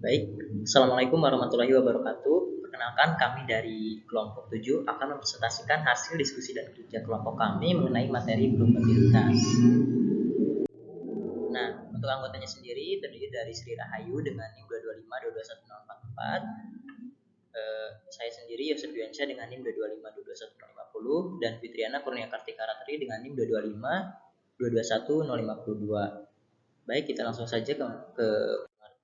Baik, Assalamualaikum warahmatullahi wabarakatuh. Perkenalkan, kami dari kelompok 7 akan mempresentasikan hasil diskusi dan kerja kelompok kami mengenai materi probabilitas. Nah, untuk anggotanya sendiri terdiri dari Sri Rahayu dengan NIM 225221044. Saya sendiri Yosef Yuansyah dengan NIM 225221050 dan Fitriana Kurnia Kartika Ratri dengan NIM 225221052. Baik, kita langsung saja ke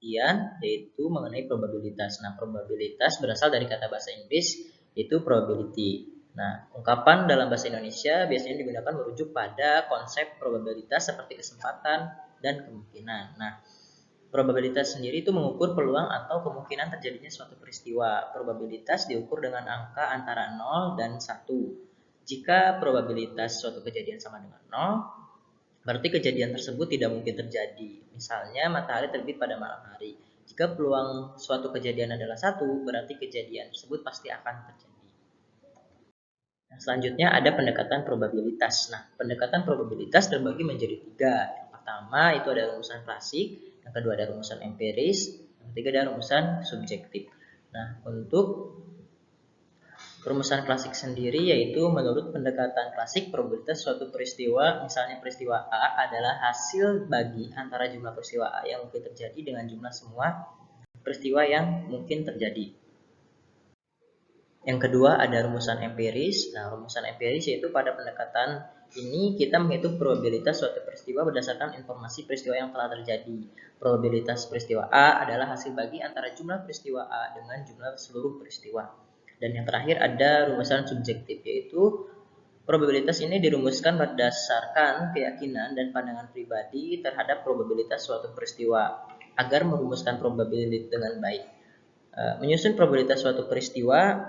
pengertian, yaitu mengenai probabilitas. Nah, probabilitas berasal dari kata bahasa Inggris, yaitu probability. Nah, ungkapan dalam bahasa Indonesia biasanya digunakan merujuk pada konsep probabilitas seperti kesempatan dan kemungkinan. Nah, probabilitas sendiri itu mengukur peluang atau kemungkinan terjadinya suatu peristiwa. Probabilitas diukur dengan angka antara 0 dan 1. Jika probabilitas suatu kejadian sama dengan 0, berarti kejadian tersebut tidak mungkin terjadi. Misalnya matahari terbit pada malam hari. Jika peluang suatu kejadian adalah 1, berarti kejadian tersebut pasti akan terjadi. Nah, selanjutnya ada pendekatan probabilitas. Nah, pendekatan probabilitas terbagi menjadi 3. Yang pertama itu ada rumusan klasik, yang kedua ada rumusan empiris, yang ketiga ada rumusan subjektif. Nah, untuk rumusan klasik sendiri yaitu menurut pendekatan klasik probabilitas suatu peristiwa, misalnya peristiwa A adalah hasil bagi antara jumlah peristiwa A yang mungkin terjadi dengan jumlah semua peristiwa yang mungkin terjadi. Yang kedua ada rumusan empiris. Nah, rumusan empiris yaitu pada pendekatan ini kita menghitung probabilitas suatu peristiwa berdasarkan informasi peristiwa yang telah terjadi. Probabilitas peristiwa A adalah hasil bagi antara jumlah peristiwa A dengan jumlah seluruh peristiwa. Dan yang terakhir ada rumusan subjektif, yaitu probabilitas ini dirumuskan berdasarkan keyakinan dan pandangan pribadi terhadap probabilitas suatu peristiwa. Agar merumuskan probabilitas dengan baik, menyusun probabilitas suatu peristiwa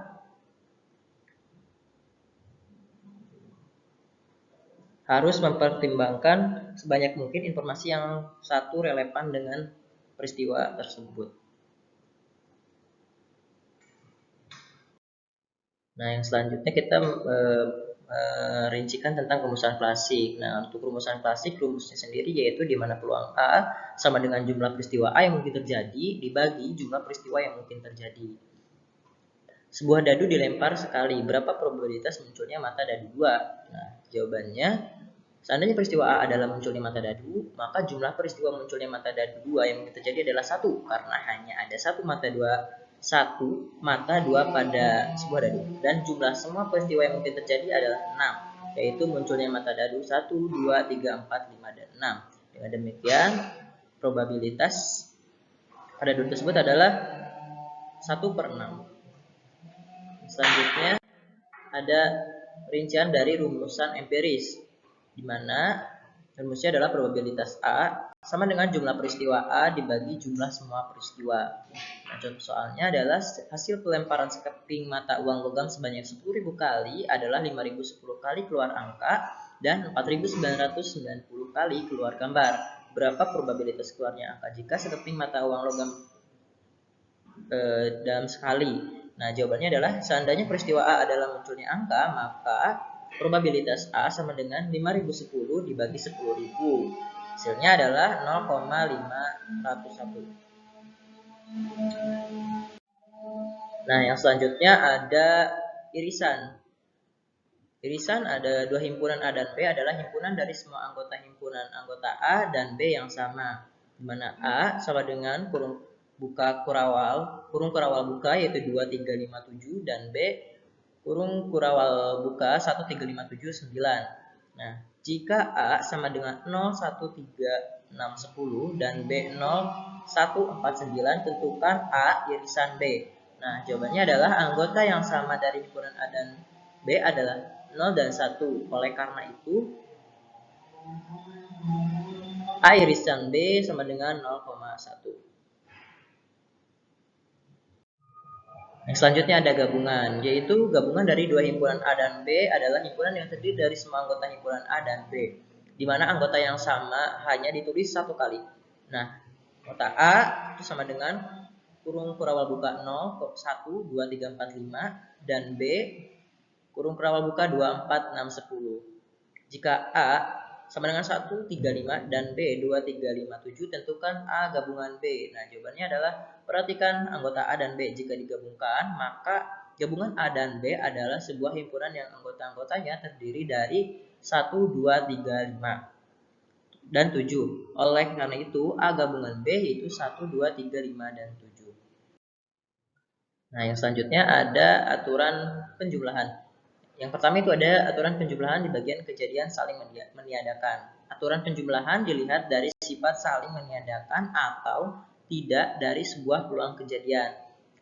harus mempertimbangkan sebanyak mungkin informasi yang satu relevan dengan peristiwa tersebut. Nah, yang selanjutnya kita merincikan tentang rumusan klasik. Nah, untuk rumusan klasik, rumusnya sendiri yaitu di mana peluang A sama dengan jumlah peristiwa A yang mungkin terjadi dibagi jumlah peristiwa yang mungkin terjadi. Sebuah dadu dilempar sekali, berapa probabilitas munculnya mata dadu 2? Nah, jawabannya, seandainya peristiwa A adalah munculnya mata dadu, maka jumlah peristiwa munculnya mata dadu 2 yang mungkin terjadi adalah 1, karena hanya ada satu mata dua pada sebuah dadu, dan jumlah semua peristiwa yang mungkin terjadi adalah 6, yaitu munculnya mata dadu 1, 2, 3, 4, 5, dan 6. Dengan demikian, probabilitas pada dadu tersebut adalah 1/6. Selanjutnya ada rincian dari rumusan empiris, di mana rumusnya adalah probabilitas A sama dengan jumlah peristiwa A dibagi jumlah semua peristiwa. Nah, contoh soalnya adalah hasil pelemparan sekeping mata uang logam sebanyak 10.000 kali adalah 5.010 kali keluar angka dan 4.990 kali keluar gambar. Berapa probabilitas keluarnya angka jika sekeping mata uang logam dalam sekali? Nah, jawabannya adalah seandainya peristiwa A adalah munculnya angka, maka probabilitas A sama dengan 5.010 dibagi 10.000. Hasilnya adalah 0,501. Nah, yang selanjutnya ada irisan. Irisan ada dua himpunan A dan B adalah himpunan dari semua anggota himpunan anggota A dan B yang sama, di mana A sama dengan kurung kurawal buka yaitu 2357 dan B kurung kurawal buka 13579. Nah, jika A sama dengan 013610 dan B 0149, tentukan A irisan B. Nah, jawabannya adalah anggota yang sama dari himpunan A dan B adalah 0 dan 1. Oleh karena itu, A irisan B sama dengan 0,1. Yang selanjutnya ada gabungan, yaitu gabungan dari dua himpunan A dan B adalah himpunan yang terdiri dari semua anggota himpunan A dan B, di mana anggota yang sama hanya ditulis satu kali. Nah, anggota A itu sama dengan kurung kurawal buka 0, 1, 2, 3, 4, 5, dan B kurung kurawal buka 2, 4, 6, 10. Jika A sama dengan 135 dan B 2357, tentukan A gabungan B. Nah, jawabannya adalah perhatikan anggota A dan B. Jika digabungkan, maka gabungan A dan B adalah sebuah himpunan yang anggota-anggotanya terdiri dari 1, 2, 3, 5 dan 7. Oleh karena itu, A gabungan B yaitu 1, 2, 3, 5, dan 7. Nah, yang selanjutnya ada aturan penjumlahan. Yang pertama itu ada aturan penjumlahan di bagian kejadian saling meniadakan. Aturan penjumlahan dilihat dari sifat saling meniadakan atau tidak dari sebuah peluang kejadian.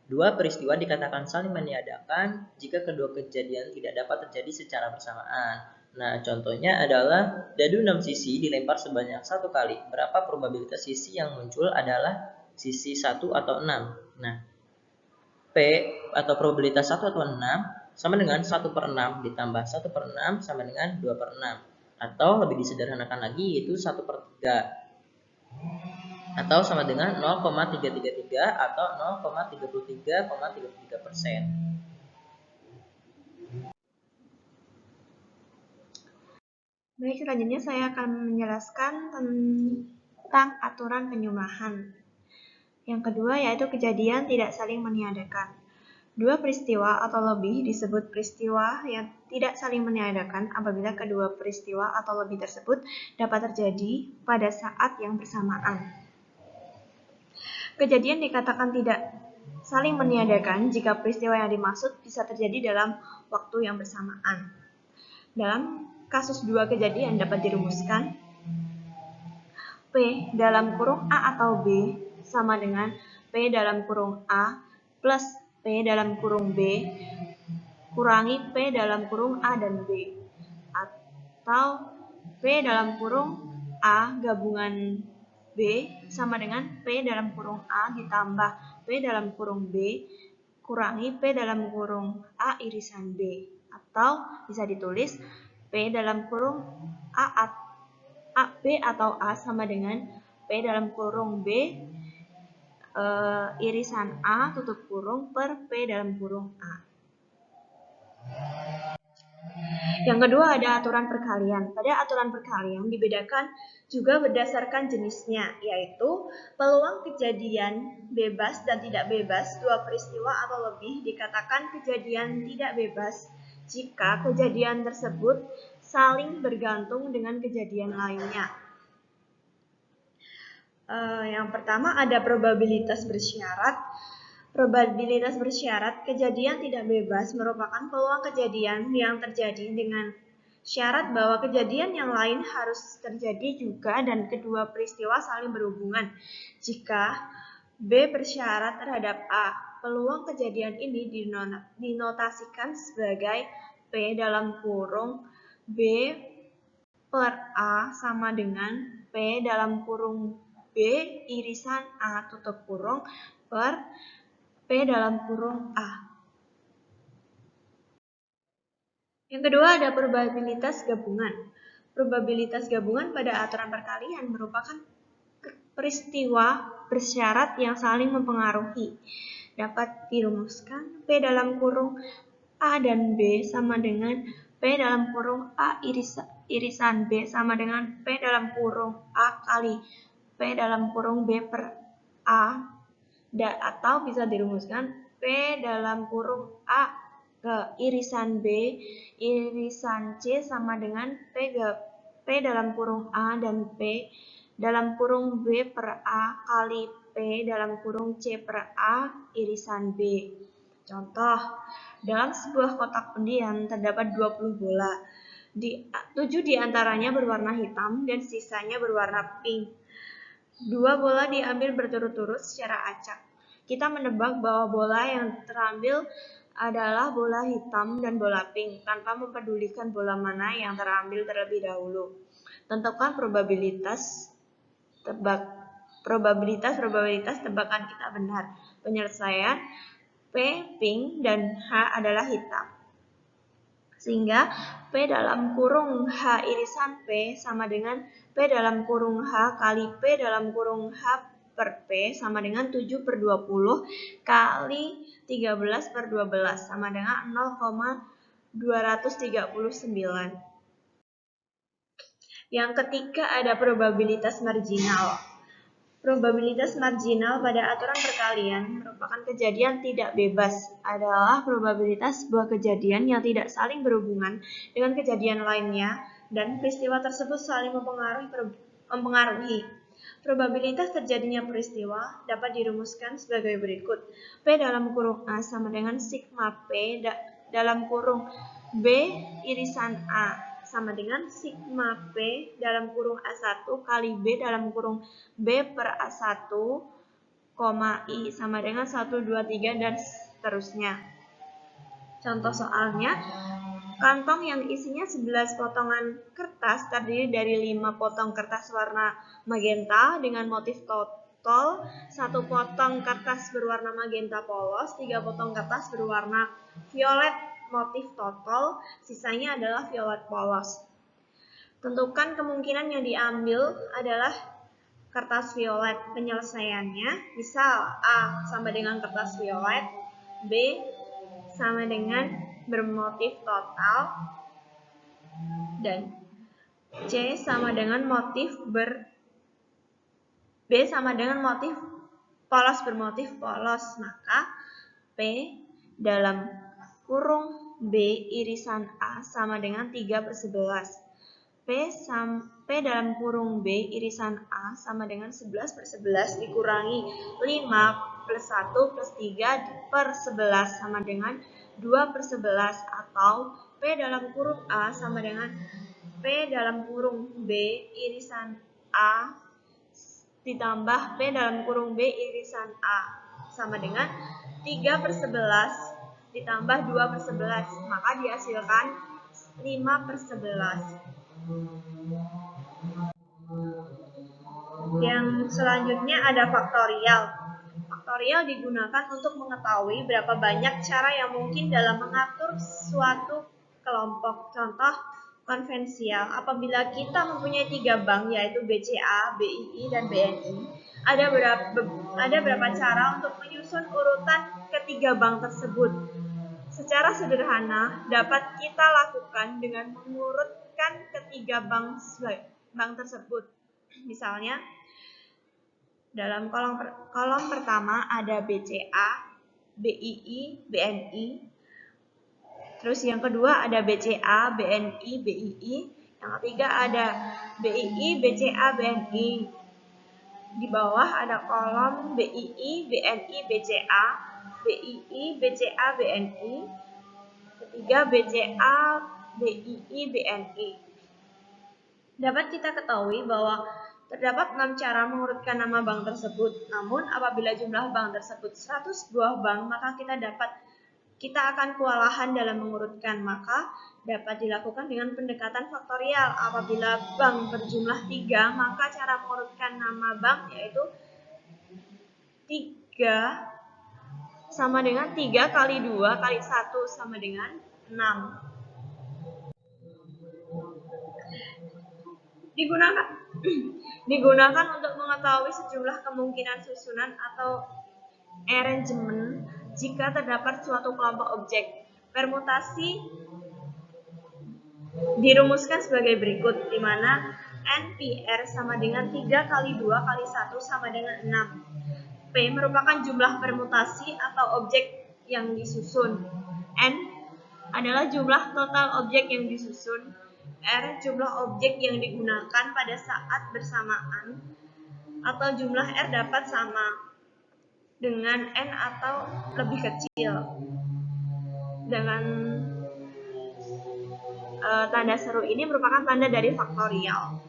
Dua peristiwa dikatakan saling meniadakan jika kedua kejadian tidak dapat terjadi secara bersamaan. Nah, contohnya adalah dadu 6 sisi dilempar sebanyak 1 kali. Berapa probabilitas sisi yang muncul adalah sisi 1 atau 6? Nah, P atau probabilitas 1 atau 6 sama dengan 1/6 ditambah 1/6 sama dengan 2/6. Atau lebih disederhanakan lagi yaitu 1/3. Atau sama dengan 0,333 atau 0,33,33%. Baik, selanjutnya saya akan menjelaskan tentang aturan penjumlahan. Yang kedua yaitu kejadian tidak saling meniadakan. Dua peristiwa atau lebih disebut peristiwa yang tidak saling meniadakan apabila kedua peristiwa atau lebih tersebut dapat terjadi pada saat yang bersamaan. Kejadian dikatakan tidak saling meniadakan jika peristiwa yang dimaksud bisa terjadi dalam waktu yang bersamaan. Dalam kasus dua kejadian dapat dirumuskan P dalam kurung A atau B sama dengan P dalam kurung A plus P dalam kurung B kurangi P dalam kurung A dan B, atau P dalam kurung A gabungan B sama dengan P dalam kurung A ditambah P dalam kurung B kurangi P dalam kurung A irisan B, atau bisa ditulis P dalam kurung B atau A sama dengan P dalam kurung B irisan A tutup kurung per P dalam kurung A. Yang kedua ada aturan perkalian. Pada aturan perkalian dibedakan juga berdasarkan jenisnya, yaitu peluang kejadian bebas dan tidak bebas dua peristiwa atau lebih dikatakan kejadian tidak bebas jika kejadian tersebut saling bergantung dengan kejadian lainnya. Yang pertama ada probabilitas bersyarat. Probabilitas bersyarat kejadian tidak bebas merupakan peluang kejadian yang terjadi dengan syarat bahwa kejadian yang lain harus terjadi juga dan kedua peristiwa saling berhubungan. Jika B bersyarat terhadap A, peluang kejadian ini dinotasikan sebagai P dalam kurung B per A sama dengan P dalam kurung B irisan A tutup kurung per P dalam kurung A. Yang kedua ada probabilitas gabungan. Probabilitas gabungan pada aturan perkalian merupakan peristiwa bersyarat yang saling mempengaruhi. Dapat dirumuskan P dalam kurung A dan B sama dengan P dalam kurung A irisan B sama dengan P dalam kurung A kali P dalam kurung B per A, atau bisa dirumuskan P dalam kurung A ke irisan B irisan C sama dengan P dalam kurung A dan P dalam kurung B per A kali P dalam kurung C per A irisan B. Contoh, dalam sebuah kotak undian terdapat 20 bola. 7 diantaranya berwarna hitam dan sisanya berwarna pink. 2 bola diambil berturut-turut secara acak. Kita menebak bahwa bola yang terambil adalah bola hitam dan bola pink tanpa mempedulikan bola mana yang terambil terlebih dahulu. Tentukan probabilitas tebakan kita benar. Penyelesaian P pink dan H adalah hitam. Sehingga P dalam kurung H irisan P sama dengan P dalam kurung H kali P dalam kurung H per P sama dengan 7/20 kali 13/12 sama dengan 0,239. Yang ketiga ada probabilitas marginal. Probabilitas marginal pada aturan perkalian merupakan kejadian tidak bebas, adalah probabilitas sebuah kejadian yang tidak saling berhubungan dengan kejadian lainnya dan peristiwa tersebut saling mempengaruhi. Probabilitas terjadinya peristiwa dapat dirumuskan sebagai berikut. P dalam kurung A sama dengan sigma P dalam kurung B irisan A sama dengan sigma P dalam kurung A1 kali B dalam kurung B per A1, I sama dengan 1, 2, 3, dan seterusnya. Contoh soalnya, kantong yang isinya 11 potongan kertas terdiri dari 5 potong kertas warna magenta dengan motif total, 1 potong kertas berwarna magenta polos, 3 potong kertas berwarna violet motif total, sisanya adalah violet polos. Tentukan kemungkinan yang diambil adalah kertas violet. Penyelesaiannya, misal A sama dengan kertas violet, B sama dengan bermotif total, dan C sama dengan motif B sama dengan motif polos bermotif polos. Maka P dalam kurung B irisan A sama dengan 3/11. P dalam kurung B irisan A sama dengan 11/11 dikurangi 5 plus 1 plus 3/11 sama dengan 2/11, atau P dalam kurung A sama dengan P dalam kurung B irisan A ditambah P dalam kurung B irisan A sama dengan 3/11 ditambah 2/11, maka dihasilkan 5/11. Yang selanjutnya ada faktorial. Faktorial digunakan untuk mengetahui berapa banyak cara yang mungkin dalam mengatur suatu kelompok. Contoh konvensial, apabila kita mempunyai 3 bank yaitu BCA, BII, dan BNI, ada berapa cara untuk menyusun urutan ketiga bank tersebut. Secara sederhana dapat kita lakukan dengan mengurutkan ketiga bank tersebut. Misalnya, dalam kolom pertama ada BCA, BII, BNI. Terus yang kedua ada BCA, BNI, BII. Yang ketiga ada BII, BCA, BNI. Di bawah ada kolom BII, BNI, BCA, BII, BCA, BNI. Ketiga BCA, BII, BNI. Dapat kita ketahui bahwa terdapat 6 cara mengurutkan nama bank tersebut. Namun apabila jumlah bank tersebut 100 buah bank, maka kita akan kewalahan dalam mengurutkan, maka dapat dilakukan dengan pendekatan faktorial. Apabila bank berjumlah 3, maka cara mengurutkan nama bank yaitu 3 sama dengan 3 kali 2 kali 1 sama dengan 6. Digunakan untuk mengetahui sejumlah kemungkinan susunan atau arrangement jika terdapat suatu kelompok objek. Permutasi dirumuskan sebagai berikut, di mana NPR sama dengan 3 kali 2 kali 1 sama dengan 6. P merupakan jumlah permutasi atau objek yang disusun. N adalah jumlah total objek yang disusun. R jumlah objek yang digunakan pada saat bersamaan, atau jumlah R dapat sama dengan N atau lebih kecil. Dengan tanda seru ini merupakan tanda dari faktorial.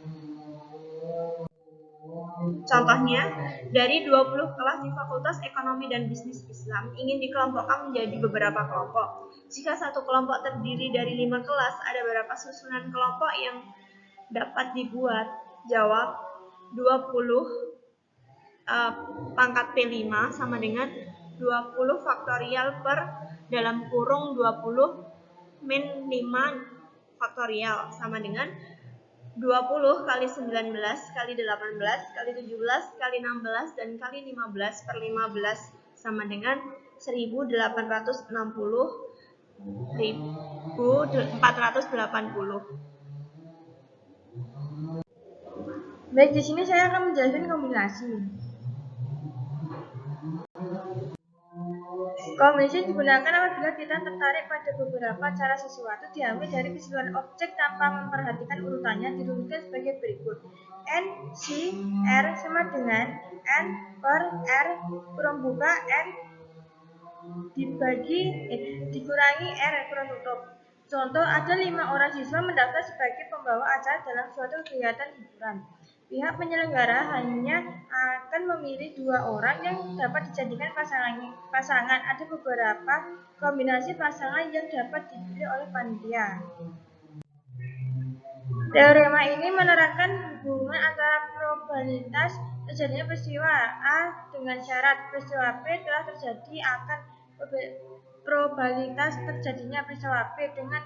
Contohnya, dari 20 kelas di Fakultas Ekonomi dan Bisnis Islam ingin dikelompokkan menjadi beberapa kelompok. Jika satu kelompok terdiri dari 5 kelas, ada berapa susunan kelompok yang dapat dibuat? Jawab, 20 pangkat P5 sama dengan 20 faktorial per dalam kurung 20 min 5 faktorial sama dengan 20 kali 19 kali 18 kali 17 kali 16 dan kali 15 per 15 sama dengan 1860.480. Baik, di sini saya akan menjelaskan kombinasi. Kombinasi digunakan apabila kita tertarik pada beberapa cara sesuatu diambil dari keseluruhan objek tanpa memperhatikan urutannya, dirumuskan sebagai berikut. N, C, R sama dengan N per R kurang buka N dikurangi R kurang tutup. Contoh, ada 5 orang siswa mendaftar sebagai pembawa acara dalam suatu kegiatan hiburan. Pihak penyelenggara hanya akan memilih 2 orang yang dapat dijadikan pasangan. Ada beberapa kombinasi pasangan yang dapat dipilih oleh panitia. Teorema ini menerangkan hubungan antara probabilitas terjadinya peristiwa A dengan syarat peristiwa B telah terjadi akan probabilitas terjadinya peristiwa B dengan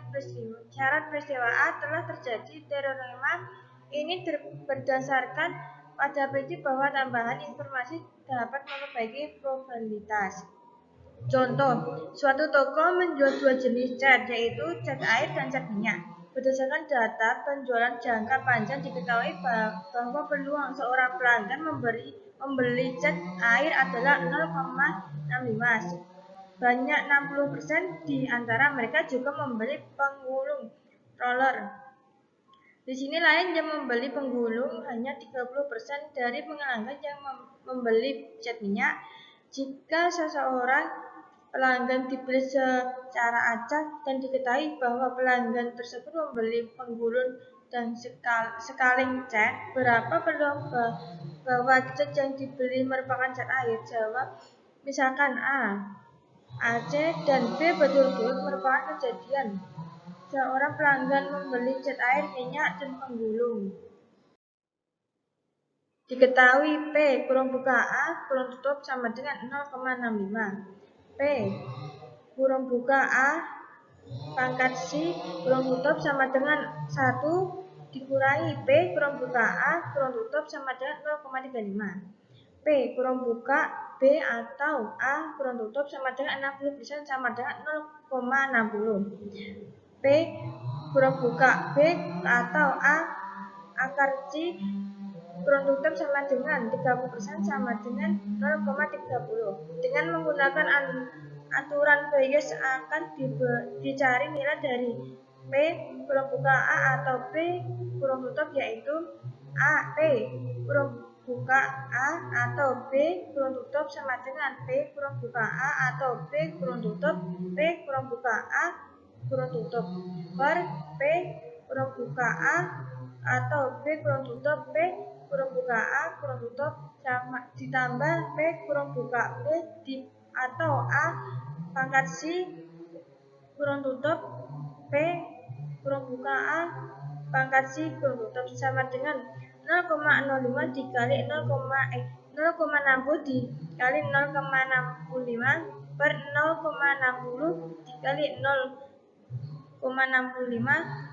syarat peristiwa A telah terjadi. Teorema ini berdasarkan pada prinsip bahwa tambahan informasi dapat memperbaiki probabilitas. Contoh, suatu toko menjual 2 jenis cat, yaitu cat air dan cat minyak. Berdasarkan data penjualan jangka panjang diketahui bahwa peluang seorang pelanggan membeli cat air adalah 0,65. Banyak 60% di antara mereka juga membeli penggulung roller. Di sini lain yang membeli penggulung hanya 30% dari pelanggan yang membeli cat minyak. Jika seseorang pelanggan dipilih secara acak dan diketahui bahwa pelanggan tersebut membeli penggulung dan sekaling cat, berapa peluang bahwa cat yang dibeli merupakan cat air? Jawab, misalkan A, C, dan B betul-betul merupakan kejadian. Seorang pelanggan membeli cat air, minyak, dan penggulung. Diketahui P kurang buka A kurang tutup sama dengan 0,65. P kurang buka A pangkat C kurang tutup sama dengan 1 dikurangi P kurang buka A kurang tutup sama dengan 0,35. P kurang buka B atau A kurang tutup sama dengan 60% sama dengan 0,60. P kurang buka B atau A akar C kurang tutup sama dengan 30% sama dengan 0,30. Dengan menggunakan aturan Bayes akan dicari nilai dari P kurang buka A atau P kurang tutup, yaitu A P kurang buka A atau B kurang tutup sama dengan P kurang buka A atau B kurang tutup P kurang buka A kurang tutup per P kurang buka A atau B kurang tutup P kurang buka A kurang tutup sama ditambah P kurang buka B atau A pangkat C kurang tutup P kurang buka A pangkat C kurang tutup sama dengan 0,05 dikali 0,60 dikali 0,65 per 0,60 dikali 0,65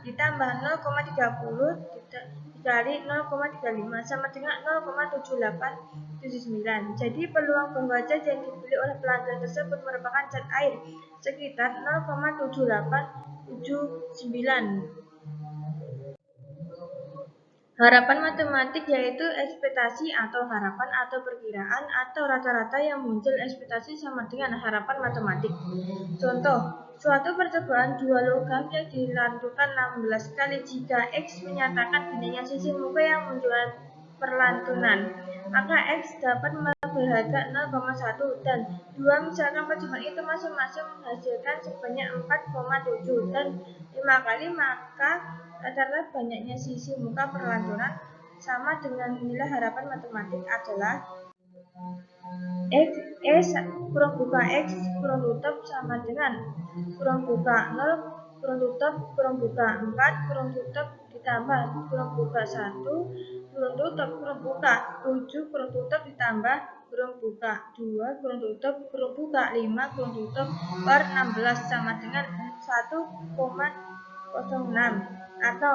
ditambah 0,30 dikali 0,35 sama dengan 0,7879. Jadi peluang bahwa cat yang dibeli oleh pelanggan tersebut merupakan cat air sekitar 0,7879. Harapan matematik yaitu ekspektasi atau harapan atau perkiraan atau rata-rata yang muncul. Ekspektasi sama dengan harapan matematik. Contoh, suatu percobaan 2 logam yang dilakukan 16 kali. Jika X menyatakan banyaknya sisi muka yang menunjukkan perlantunan, maka X dapat berharga 0,1 dan 2. Misalkan percobaan itu masing-masing menghasilkan sebanyak 4,7 dan 5 kali, maka rata-rata banyaknya sisi muka perlantunan sama dengan nilai harapan matematik adalah X kurang buka X kurang tutup sama dengan kurang buka 0 kurang tutup kurang buka 4 kurang tutup ditambah kurang buka 1 kurang tutup kurang buka 7 kurang tutup ditambah kurang buka 2 kurang tutup kurang buka 5 kurang tutup per 16 sama dengan 1,06 atau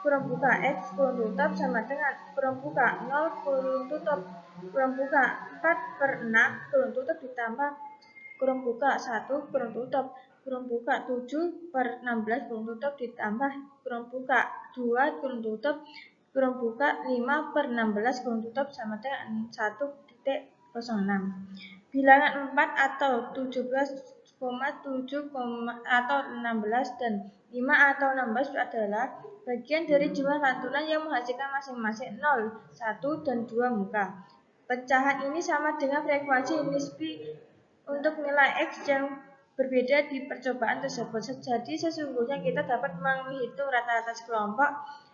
kurang buka X kurang tutup sama dengan kurang buka 0 kurang tutup kurang buka 4 per 6 kurang tutup ditambah kurang buka 1 kurang tutup kurang buka 7 per 16 kurang tutup ditambah kurang buka 2 kurang tutup kurung buka 5/16 kurung tutup sama dengan 1,06. Bilangan 4 atau 17,7, atau 16 dan 5 atau 16 adalah bagian dari jumlah lantunan yang menghasilkan masing-masing 0, 1, dan 2 muka. Pecahan ini sama dengan frekuensi nisbi untuk nilai X yang berbeda di percobaan tersebut. Jadi sesungguhnya kita dapat menghitung rata-rata sekelompok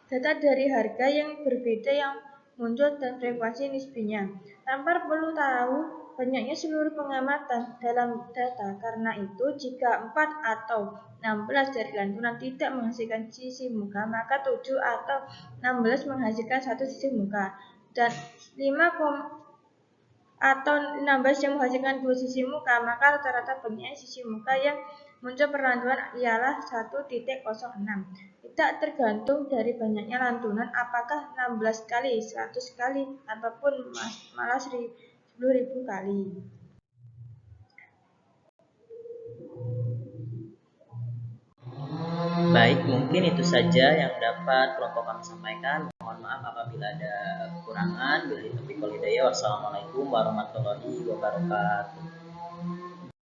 data dari harga yang berbeda yang muncul dan frekuensi nisbinya. Tanpa perlu tahu banyaknya seluruh pengamatan dalam data. Karena itu, jika 4 atau 16 dari lantunan tidak menghasilkan sisi muka, maka 7 atau 16 menghasilkan satu sisi muka. Dan 5 atau 16 yang menghasilkan dua sisi muka, maka rata-rata banyaknya sisi muka yang muncul perlantunan ialah 1,06. Tidak tergantung dari banyaknya lantunan, apakah 16 kali, 100 kali, ataupun malah 10.000 kali. Baik, mungkin itu saja yang dapat kelompok kami sampaikan. Mohon maaf apabila ada kekurangan. Wassalamualaikum warahmatullahi wabarakatuh.